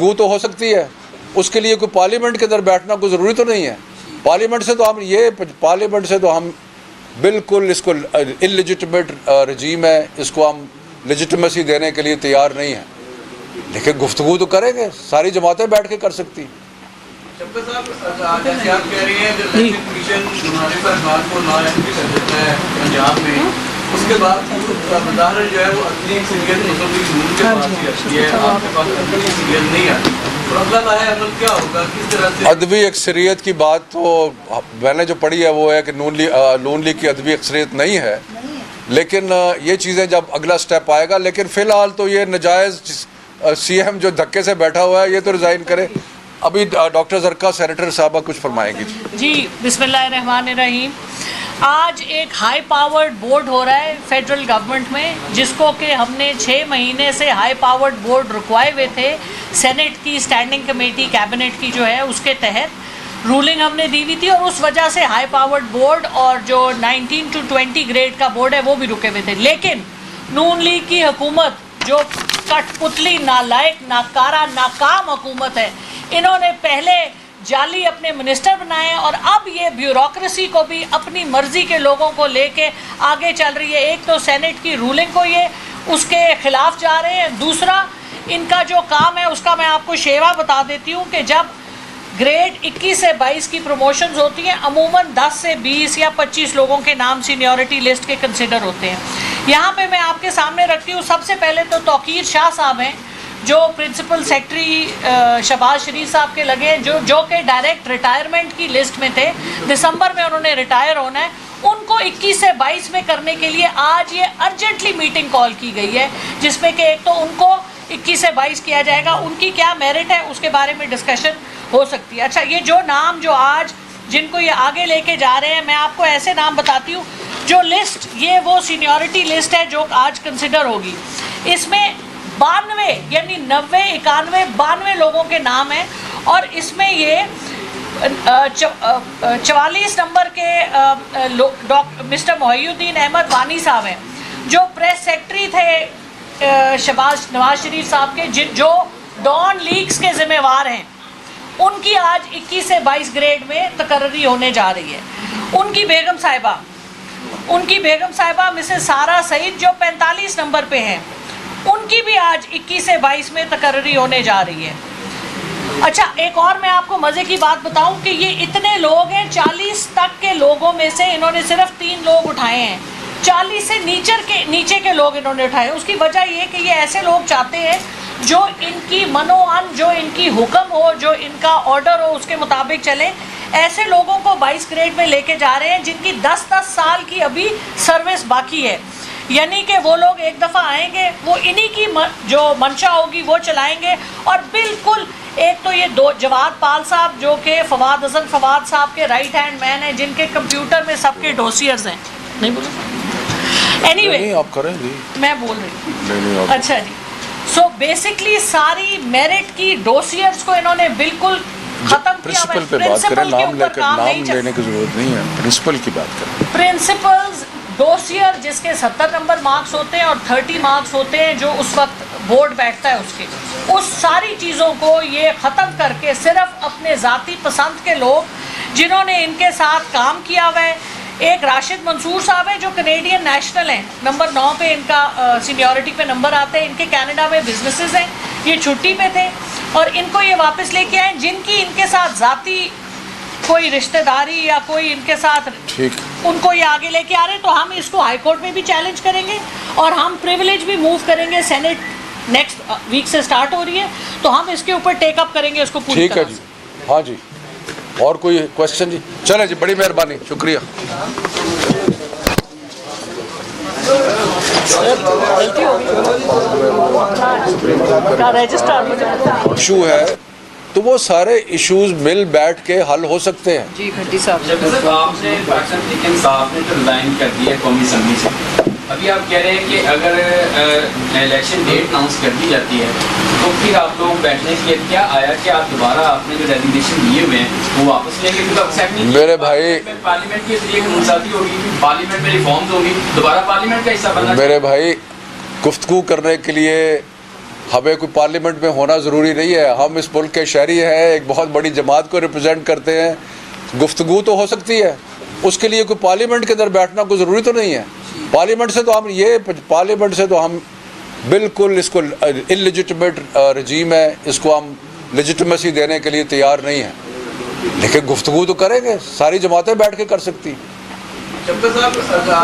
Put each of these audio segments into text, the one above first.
गुफ्तगू तो हो सकती है, उसके लिए कोई पार्लियामेंट के अंदर बैठना कोई ज़रूरी तो नहीं है। पार्लियामेंट से तो हम बिल्कुल इसको इललेजिटिमेट रजीम है, इसको हम लेजिटिमेसी देने के लिए तैयार नहीं हैं, लेकिन गुफ्तगू तो करेंगे, सारी जमातें बैठ के कर सकती हैं। जैसे आप कह रही हैं कमीशन जुर्माने पर बात को नाअहल कर देता है पंजाब में, उसके बाद बज़ाहिर जो है वो अपनी अक्सरियत मुस्लिम लीग के पास ही आती है, आपके पास अपनी अक्सरियत नहीं आती, और अगला लाहे-ए-अमल क्या होगा, किस तरह से? अदबी अक्सरियत की बात तो मैंने जो पढ़ी है वो है कि नून लीग की अदबी अक्सरियत नहीं है, लेकिन ये चीज़ें जब अगला स्टेप आएगा, लेकिन फ़िलहाल तो ये नाजायज़ CM जो धक्के से बैठा हुआ है ये तो रिज़ाइन करे। अभी डॉक्टर ज़रका सेनेटर साहबा कुछ फरमाएंगी। जी, बिस्मिल्लाहिर्रहमानिर्रहीम। आज एक हाई पावर्ड बोर्ड हो रहा है फेडरल गवर्नमेंट में, जिसको कि हमने 6 महीने से हाई पावर्ड बोर्ड रुकवाए हुए थे। सेनेट की स्टैंडिंग कमेटी कैबिनेट की जो है उसके तहत रूलिंग हमने दी हुई थी, और उस वजह से हाई पावर्ड बोर्ड और जो 19 to 20 ग्रेड का बोर्ड है वो भी रुके हुए थे। लेकिन नून लीग की हुकूमत जो कठपुतली, नालायक, नाकारा, नाकाम हुकूमत है, इन्होंने पहले जाली अपने मिनिस्टर बनाए और अब ये ब्यूरोक्रेसी को भी अपनी मर्जी के लोगों को लेके आगे चल रही है। एक तो सेनेट की रूलिंग को ये उसके खिलाफ जा रहे हैं, दूसरा इनका जो काम है उसका मैं आपको शेवा बता देती हूँ कि जब ग्रेड 21 से 22 की प्रमोशंस होती हैं, अमूमन 10 से 20 या 25 लोगों के नाम सीनियरिटी लिस्ट के कंसिडर होते हैं। यहाँ पे मैं आपके सामने रखती हूँ, सबसे पहले तो तौकीर शाह साहब हैं जो प्रिंसिपल सेक्रेटरी शहबाज शरीफ साहब के लगे हैं, जो कि डायरेक्ट रिटायरमेंट की लिस्ट में थे, दिसंबर में उन्होंने रिटायर होना है। उनको 21 से 22 में करने के लिए आज ये अर्जेंटली मीटिंग कॉल की गई है, जिसमें कि एक तो उनको 21 से 22 किया जाएगा, उनकी क्या मेरिट है उसके बारे में डिस्कशन हो सकती है। अच्छा, ये जो नाम जो आज जिनको ये आगे लेके जा रहे हैं, मैं आपको ऐसे नाम बताती हूँ। जो लिस्ट, ये वो सीनियरिटी लिस्ट है जो आज कंसिडर होगी। इसमें 92 यानी 90, 91, 92 लोगों के नाम हैं, और इसमें ये 44 नंबर के मिस्टर मोहिउद्दीन अहमद वानी साहब हैं, जो प्रेस सेक्रेटरी थे नवाज शरीफ साहब के, जो डॉन लीग्स के ज़िम्मेवार हैं। उनकी आज 21 से 22 ग्रेड में तकर्री होने जा रही है। उनकी बेगम साहिबा मिसेस सारा सईद जो 45 नंबर पे हैं, उनकी भी आज 21 से 22 में तकर्री होने जा रही है। अच्छा, एक और मैं आपको मज़े की बात बताऊं कि ये इतने लोग हैं, 40 तक के लोगों में से इन्होंने सिर्फ 3 लोग उठाए हैं। 40 से नीचे के लोग इन्होंने उठाए। उसकी वजह ये कि ये ऐसे लोग चाहते हैं जो इनकी मनोअन, जो इनकी हुक्म हो, जो इनका ऑर्डर हो, उसके मुताबिक चले। ऐसे लोगों को 22 ग्रेड में लेके जा रहे हैं जिनकी 10-10 साल की अभी सर्विस बाकी है। यानी कि वो लोग एक दफ़ा आएंगे, वो इन्हीं की जो मंशा होगी वो चलाएंगे। और बिल्कुल एक तो ये दो जवाद पाल साहब जो कि फवाद हसन फवाद साहब के राइट हैंड मैन हैं, जिनके कंप्यूटर में सबके डोसियर्स हैं। नहीं बोलो, एनीवे आप करेंगे, मैं बोल रही हूँ। अच्छा जी, सो बेसिकली सारी मेरिट की डोसियर्स को इन्होंने बिल्कुल खत्म किया। प्रिंसिपल पे बात करें, नाम लेने की जरूरत नहीं है, प्रिंसिपल की बात करें। प्रिंसिपल्स डोसियर जिसके 70 नंबर मार्क्स होते हैं और 30 मार्क्स होते हैं, जो उस वक्त बोर्ड बैठता है उसके, उस सारी चीज़ों को ये ख़त्म करके सिर्फ अपने ज़ाती पसंद के लोग जिन्होंने इनके साथ काम किया हुआ है। एक राशिद मंसूर साहब है जो कनेडियन नेशनल हैं, नंबर 9 पे इनका सीनियरिटी पे नंबर आते हैं। इनके कनाडा में बिजनेसेस हैं, ये छुट्टी पे थे और इनको ये वापस लेके आए। जिनकी इनके साथ ज़ाती कोई रिश्तेदारी या कोई इनके साथ, ठीक, उनको ये आगे लेके आ रहे हैं। तो हम इसको हाई कोर्ट में भी चैलेंज करेंगे और हम प्रिविलेज भी मूव करेंगे। सेनेट नेक्स्ट वीक से स्टार्ट हो रही है, तो हम इसके ऊपर टेकअप करेंगे उसको पूरी ठीक है जी। हाँ जी, और कोई क्वेश्चन जी? चले जी, बड़ी मेहरबानी, शुक्रिया। इशू है तो वो सारे इश्यूज मिल बैठ के हल हो सकते हैं। जी खट्टी साहब, आपने पाकिस्तान तहरीक इंसाफ ने तो रिजाइन कर दिया कौमी असम्बली से, अभी आप कह रहे हैं कि अगर इलेक्शन डेट अनाउंस कर दी जाती है तो फिर आप लोग बैठने के लिए क्या आया कि आप दोबारा आपने जो रेजिग्नेशन दिए हुए हैं वो वापस लेंगे? तो एक्सेप्ट नहीं, मेरे भाई, पार्लियामेंट के जरिए मुंसाती होगी, पार्लियामेंट में रिफॉर्म्स होगी, दोबारा पार्लियामेंट का हिस्सा बनना। मेरे भाई, गुफ्तगू करने के लिए हमें कोई पार्लियामेंट में होना ज़रूरी नहीं है। हम इस मुल्क के शहरी हैं, एक बहुत बड़ी जमात को रिप्रेजेंट करते हैं। गुफ्तगू तो हो सकती है, उसके लिए कोई पार्लियामेंट के अंदर बैठना कोई ज़रूरी तो नहीं है। पार्लियामेंट से तो हम बिल्कुल इसको इललेजिटिमेट रजीम है, इसको हम लेजिटिमेसी देने के लिए तैयार नहीं हैं। लेकिन गुफ्तगू तो करेंगे, सारी जमातें बैठ के कर सकती। शब्द साहब,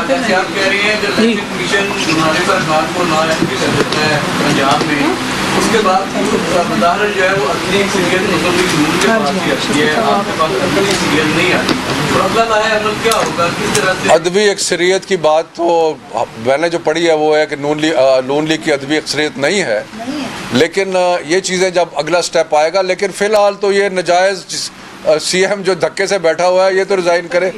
जैसे आप कह रही हैं, जब इलेक्शन कमीशन जुर्माने पर खान को नाएहल कर देता है पंजाब में, उसके बाद बज़ाहिर जो है वो असली अक्सरियत मुस्लिम लीग नून के पास ही आती है, आपके पास असली अक्सरियत नहीं आती। तो अगला लाएहल क्या होगा, किस तरह से? अदबी अक्सरियत की बात तो मैंने जो पढ़ी है वो है कि नून लीग की अदबी अक्सरियत नहीं है, लेकिन ये चीज़ें जब अगला स्टेप आएगा। लेकिन फ़िलहाल तो ये नाजायज़ CM जो धक्के से बैठा हुआ है, ये तो रिज़ाइन करे।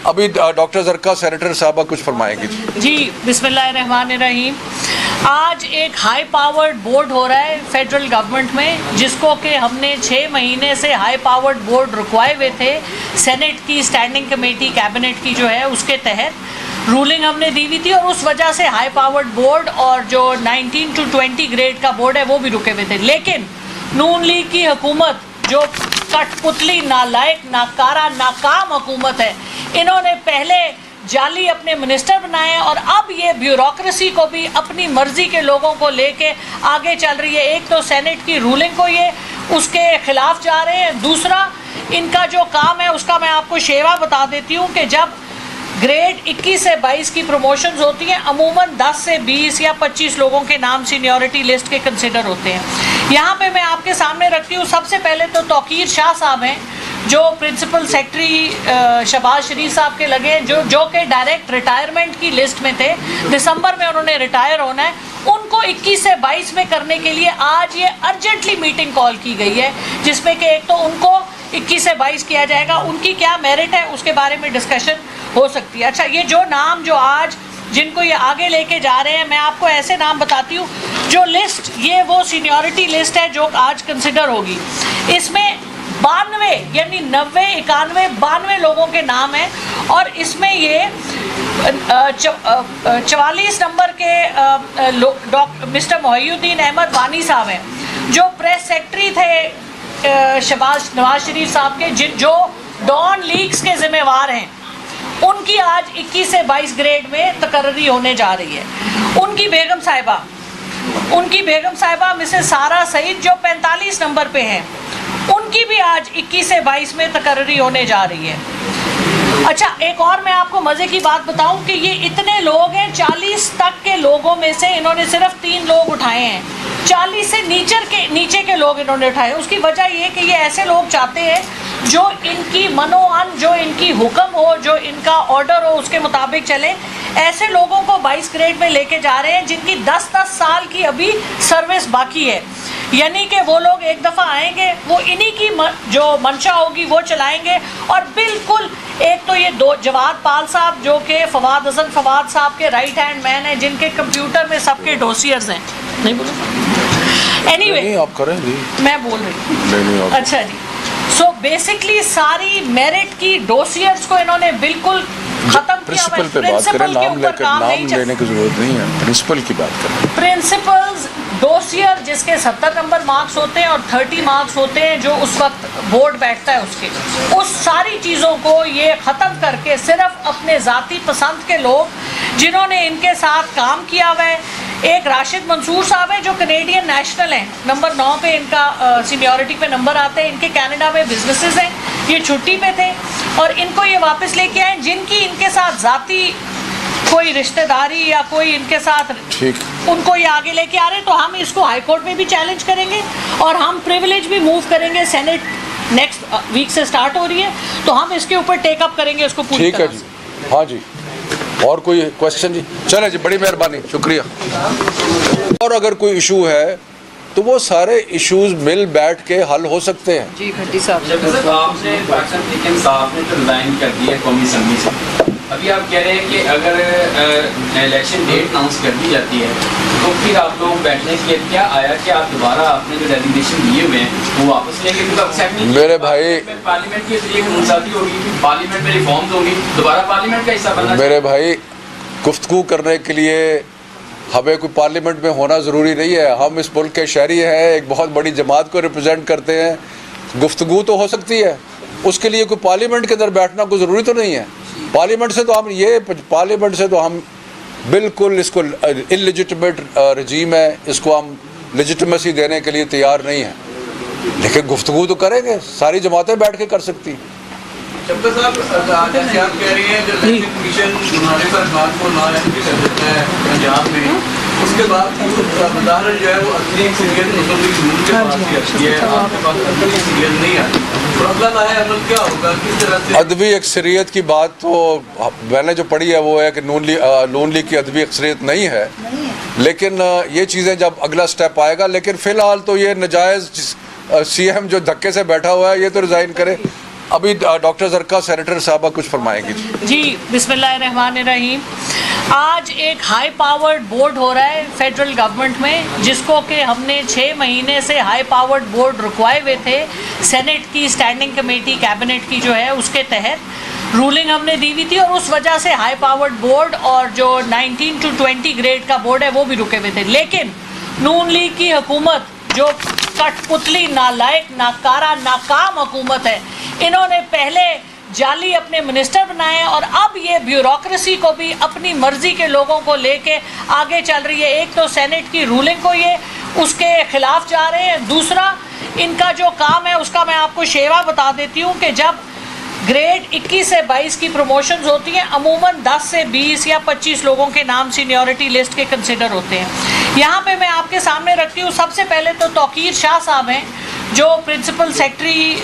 अभी डॉक्टर ज़रका सेनेटर साहबा कुछ फरमाएंगी। जी, बिस्मिल्लाहिर्रहमानिर्रहीम। आज एक हाई पावर्ड बोर्ड हो रहा है फेडरल गवर्नमेंट में, जिसको कि हमने 6 महीने से हाई पावर्ड बोर्ड रुकवाए हुए थे। सेनेट की स्टैंडिंग कमेटी कैबिनेट की जो है उसके तहत रूलिंग हमने दी हुई थी, और उस वजह से हाई पावर्ड बोर्ड और जो 19 to 20 ग्रेड का बोर्ड है वो भी रुके हुए थे। लेकिन नून लीग की हुकूमत जो कठपुतली, नालायक, नाकारा, नाकाम हुकूमत है, इन्होंने पहले जाली अपने मिनिस्टर बनाए और अब ये ब्यूरोक्रेसी को भी अपनी मर्जी के लोगों को लेके आगे चल रही है। एक तो सेनेट की रूलिंग को ये उसके खिलाफ जा रहे हैं, दूसरा इनका जो काम है उसका मैं आपको शेवा बता देती हूँ कि जब ग्रेड 21 से 22 की प्रमोशंस होती हैं, अमूमन 10 से 20 या 25 लोगों के नाम सीनियरिटी लिस्ट के कंसिडर होते हैं। यहाँ पे मैं आपके सामने रखती हूँ, सबसे पहले तो तौकीर शाह साहब हैं जो प्रिंसिपल सेक्रेटरी शहबाज शरीफ साहब के लगे, जो कि डायरेक्ट रिटायरमेंट की लिस्ट में थे। दिसंबर में उन्होंने रिटायर होना है। उनको 21 से 22 में करने के लिए आज ये अर्जेंटली मीटिंग कॉल की गई है, जिसमें कि एक तो उनको 21 से 22 किया जाएगा, उनकी क्या मेरिट है उसके बारे में डिस्कशन हो सकती है। अच्छा, ये जो नाम जो आज जिनको ये आगे लेके जा रहे हैं, मैं आपको ऐसे नाम बताती हूँ। जो लिस्ट, ये वो सीनियरिटी लिस्ट है जो आज कंसिडर होगी। इसमें 92 यानी 90, 91, 92 लोगों के नाम हैं, और इसमें ये 44 नंबर के मिस्टर मोहिउद्दीन अहमद वानी साहब हैं, जो प्रेस सेक्रेटरी थे नवाज शरीफ साहब के, जो डॉन लीक्स के जिम्मेवार हैं। उनकी आज 21 से 22 ग्रेड में तकर्री होने जा रही है। उनकी बेगम साहिबा मिसेस सारा सईद जो 45 नंबर पे हैं, उनकी भी आज 21 से 22 में तकर्री होने जा रही है। अच्छा, एक और मैं आपको मज़े की बात बताऊं कि ये इतने लोग हैं, 40 तक के लोगों में से इन्होंने सिर्फ 3 लोग उठाए हैं। 40 से नीचे के लोग इन्होंने उठाए। उसकी वजह ये कि ये ऐसे लोग चाहते हैं जो इनकी मनोअन, जो इनकी हुक्म हो, जो इनका ऑर्डर हो, उसके मुताबिक चले। ऐसे लोगों को 22 ग्रेड में लेके जा रहे हैं जिनकी 10-10 साल की अभी सर्विस बाकी है। यानी कि वो लोग एक दफ़ा आएंगे, वो इन्हीं की जो मंशा होगी वो चलाएंगे। और बिल्कुल, एक तो ये जवाद पाल साहब जो कि फवाद हसन फवाद साहब के राइट हैंड मैन हैं, जिनके कंप्यूटर में सबके डोसियर्स हैं। नहीं बोलो, एनीवे आप करें जी, मैं बोल रही हूँ। अच्छा जी, सो बेसिकली सारी मेरिट की डोसियर्स को इन्होंने बिल्कुल खत्म किया। प्रिंसिपल पे बात करें, नाम लेने की जरूरत नहीं है, प्रिंसिपल की बात करें। प्रिंसिपल्स डोसियर जिसके 70 नंबर मार्क्स होते हैं और 30 मार्क्स होते हैं, जो उस वक्त बोर्ड बैठता है उसके, उस सारी चीज़ों को ये ख़त्म करके सिर्फ अपने ज़ाती पसंद के लोग जिन्होंने इनके साथ काम किया हुआ है। एक राशिद मंसूर साहब है जो कनेडियन नेशनल हैं, नंबर 9 पे इनका सीनियरिटी पे नंबर आते हैं। इनके कनाडा में बिजनेसेस हैं, ये छुट्टी पे थे और इनको ये वापस लेके आए। जिनकी इनके साथ ज़ाती कोई रिश्तेदारी या कोई इनके साथ, ठीक, उनको ये आगे लेके आ रहे हैं। तो हम इसको हाई कोर्ट में भी चैलेंज करेंगे और हम प्रिविलेज भी मूव करेंगे। सेनेट नेक्स्ट वीक से स्टार्ट हो रही है, तो हम इसके ऊपर टेकअप करेंगे उसको पूरी तरह। ठीक है जी, हाँ जी। और कोई क्वेश्चन जी? चले जी, बड़ी मेहरबानी, शुक्रिया। और अगर कोई इशू है तो वो सारे इश्यूज मिल बैठ के हल हो सकते हैं। जी खट्टी साहब, आपने पाकिस्तान तहरीक साहब ने तो रिजाइन कर दी है कौमी असम्बली से। अभी आप कह रहे हैं कि अगर इलेक्शन डेट अनाउंस कर दी जाती है तो फिर आप लोग बैठने के लिए क्या आया कि आप दोबारा आपने जो डेजिग्नेशन दिए हुए हैं वो वापस लेंगे? मेरे भाई, पार्लियामेंट के जरिए मुंसादी होगी, पार्लियामेंट में रिफॉर्म्स होगी, दोबारा पार्लियामेंट का हिस्सा बनना। मेरे भाई, गुफ्तगू करने के लिए हमें कोई पार्लियामेंट में होना ज़रूरी नहीं है। हम इस मुल्क के शहरी हैं, एक बहुत बड़ी जमात को रिप्रेजेंट करते हैं। गुफ्तगू तो हो सकती है, उसके लिए कोई पार्लियामेंट के अंदर बैठना कोई ज़रूरी तो नहीं है। पार्लियामेंट से तो हम बिल्कुल इसको इलिजिटिमेट रजीम है, इसको हम लेजिटिमेसी देने के लिए तैयार नहीं हैं। लेकिन गुफ्तगू तो करेंगे, सारी जमातें बैठ के कर सकती हैं। शब्द साहब, जैसे आप कह रही हैं जो इलेक्शन कमीशन हमारे सरकार को नाएहल कर देता है पंजाब में, उसके बाद बज़ाहिर जो है वो असली अक्सरियत मुस्लिम लीग नून के पास ही आती है, आपके पास असली अक्सरियत नहीं आती। तो अगला लाहे-ए-अमल क्या होगा, किस तरह से? अदबी अक्सरियत की बात तो मैंने जो पढ़ी है वो है कि नून लीग की अदबी अक्सरियत नहीं है, लेकिन ये चीज़ें जब अगला स्टेप आएगा। लेकिन फ़िलहाल तो ये नाजायज़ CM जो धक्के से बैठा हुआ है ये तो रिज़ाइन करे। अभी डॉक्टर ज़रका सेनेटर साहबा कुछ फरमाएंगी। जी, बिस्मिल्लाहिर्रहमानिर्रहीम। आज एक हाई पावर्ड बोर्ड हो रहा है फेडरल गवर्नमेंट में, जिसको कि हमने 6 महीने से हाई पावर्ड बोर्ड रुकवाए हुए थे। सेनेट की स्टैंडिंग कमेटी कैबिनेट की जो है उसके तहत रूलिंग हमने दी हुई थी, और उस वजह से हाई पावर्ड बोर्ड और जो 19 to 20 ग्रेड का बोर्ड है वो भी रुके हुए थे। लेकिन नून लीग की हुकूमत जो कठपुतली, नालायक, नाकारा, नाकाम हुकूमत है, इन्होंने पहले जाली अपने मिनिस्टर बनाए और अब ये ब्यूरोक्रेसी को भी अपनी मर्जी के लोगों को लेके आगे चल रही है। एक तो सेनेट की रूलिंग को ये उसके खिलाफ जा रहे हैं, दूसरा इनका जो काम है उसका मैं आपको शेवा बता देती हूँ कि जब ग्रेड 21 से 22 की प्रमोशंस होती हैं, अमूमन 10 से 20 या 25 लोगों के नाम सीनियरिटी लिस्ट के कंसिडर होते हैं। यहाँ पे मैं आपके सामने रखती हूँ, सबसे पहले तो तौकीर शाह साहब हैं जो प्रिंसिपल सेक्रेटरी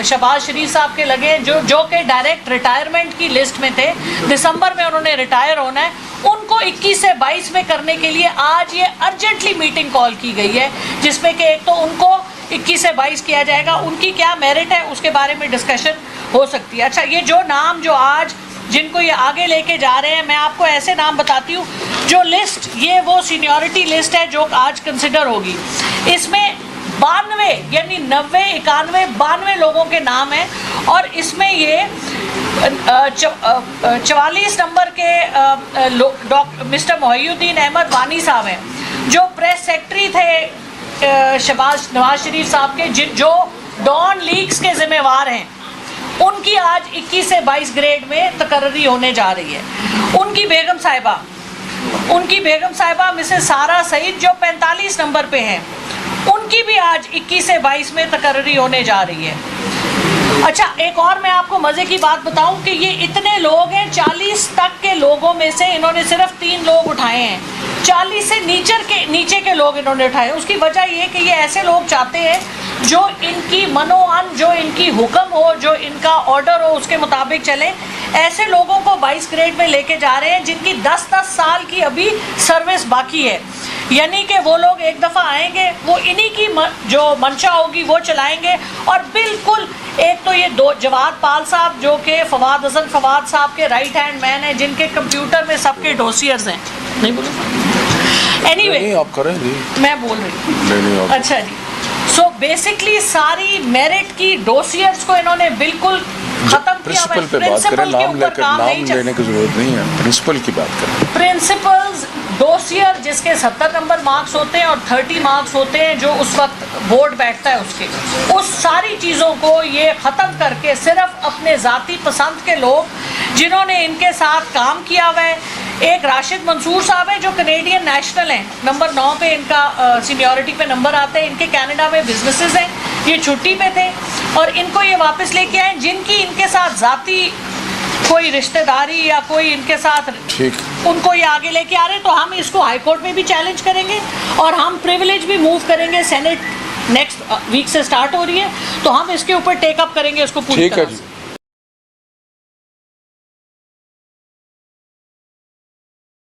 शहबाज शरीफ साहब के लगे हैं, जो कि डायरेक्ट रिटायरमेंट की लिस्ट में थे। दिसंबर में उन्होंने रिटायर होना है, उनको 21 से 22 में करने के लिए आज ये अर्जेंटली मीटिंग कॉल की गई है, जिसमें कि एक तो उनको 21 से 22 किया जाएगा, उनकी क्या मेरिट है उसके बारे में डिस्कशन हो सकती है। अच्छा, ये जो नाम जो आज जिनको ये आगे लेके जा रहे हैं, मैं आपको ऐसे नाम बताती हूँ। जो लिस्ट, ये वो सीनियरिटी लिस्ट है जो आज कंसिडर होगी। इसमें 92 यानी 90, 91, 92 लोगों के नाम हैं, और इसमें ये 44 नंबर के मिस्टर मोहिउद्दीन अहमद वानी साहब हैं, जो प्रेस सेक्रेटरी थे नवाज शरीफ साहब के, जो डॉन लीग्स के जिम्मेवार हैं। उनकी आज 21 से 22 ग्रेड में तकर्री होने जा रही है। उनकी बेगम साहिबा मिसेस सारा सईद जो 45 नंबर पे हैं, उनकी भी आज 21 से 22 में तकर्री होने जा रही है। अच्छा, एक और मैं आपको मज़े की बात बताऊं कि ये इतने लोग हैं, 40 तक के लोगों में से इन्होंने सिर्फ 3 लोग उठाए हैं। 40 से नीचे के लोग इन्होंने उठाए। उसकी वजह ये कि ये ऐसे लोग चाहते हैं जो इनकी मनोअन, जो इनकी हुक्म हो, जो इनका ऑर्डर हो, उसके मुताबिक चले। ऐसे लोगों को 22 ग्रेड में लेके जा रहे हैं जिनकी 10-10 साल की अभी सर्विस बाकी है। यानी कि वो लोग एक दफ़ा आएंगे, वो इन्हीं की जो मंशा होगी वो चलाएंगे। और बिल्कुल एक तो ये दो जवाद पाल साहब जो कि फवाद हसन फवाद साहब के राइट हैंड मैन हैं, जिनके कंप्यूटर में सबके डोसियर्स हैं। नहीं बोलो, एनीवे आप करें जी, मैं बोल रही हूँ। अच्छा जी, सो बेसिकली सारी मेरिट की डोसियर्स को इन्होंने बिल्कुल खत्म किया। प्रिंसिपल पे बात करें, नाम लेने की जरूरत नहीं है, प्रिंसिपल की बात करें। प्रिंसिपल्स डोसियर जिसके 70 नंबर मार्क्स होते हैं और 30 मार्क्स होते हैं, जो उस वक्त बोर्ड बैठता है उसके, उस सारी चीज़ों को ये ख़त्म करके सिर्फ अपने ज़ाती पसंद के लोग जिन्होंने इनके साथ काम किया हुआ है। एक राशिद मंसूर साहब हैं जो कनेडियन नेशनल हैं, नंबर 9 पे इनका सीनियरिटी पे नंबर आते हैं। इनके कनाडा में बिजनेसेस हैं, ये छुट्टी पे थे और इनको ये वापस लेके आए। जिनकी इनके साथ ज़ाती कोई रिश्तेदारी या कोई इनके साथ, ठीक, उनको ये आगे लेके आ रहे हैं। तो हम इसको हाई कोर्ट में भी चैलेंज करेंगे और हम प्रिविलेज भी मूव करेंगे। सेनेट नेक्स्ट वीक से स्टार्ट हो रही है, तो हम इसके ऊपर टेकअप करेंगे इसको पूरी तरह से।